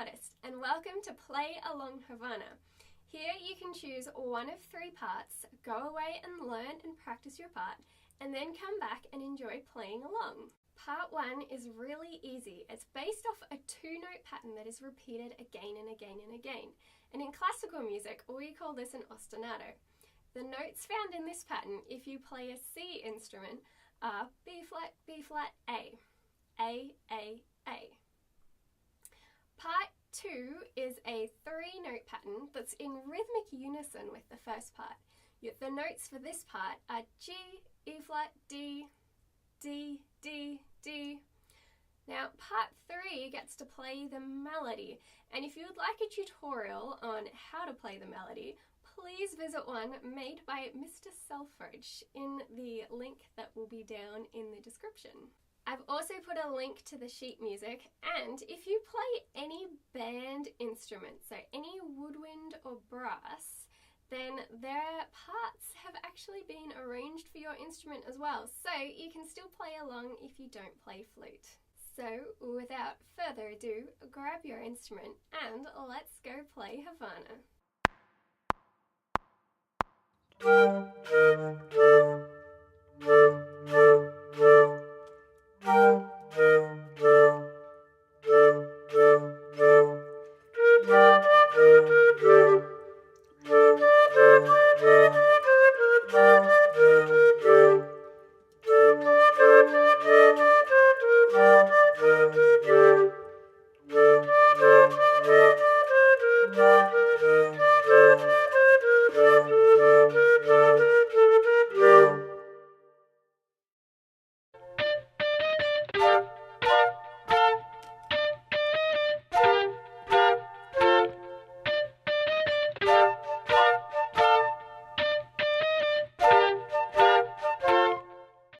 flautist, and welcome to Play Along Havana. Here you can choose one of 3 parts, go away and learn and practice your part, and then come back and enjoy playing along. Part 1 is really easy. It's based off a 2-note pattern that is repeated again and again and again. And in classical music, we call this an ostinato. The notes found in this pattern, if you play a C instrument, are B flat, A, A, A, A. Part 2 is a 3-note pattern that's in rhythmic unison with the first part. The notes for this part are G, E flat, D, D, D, D. Now part 3 gets to play the melody, and if you would like a tutorial on how to play the melody, please visit one made by Mr. Selfridge in the link that will be down in the description. I've also put a link to the sheet music, and if you play any band instrument, so any woodwind or brass, then their parts have actually been arranged for your instrument as well, so you can still play along if you don't play flute. So without further ado, grab your instrument and let's go play Havana.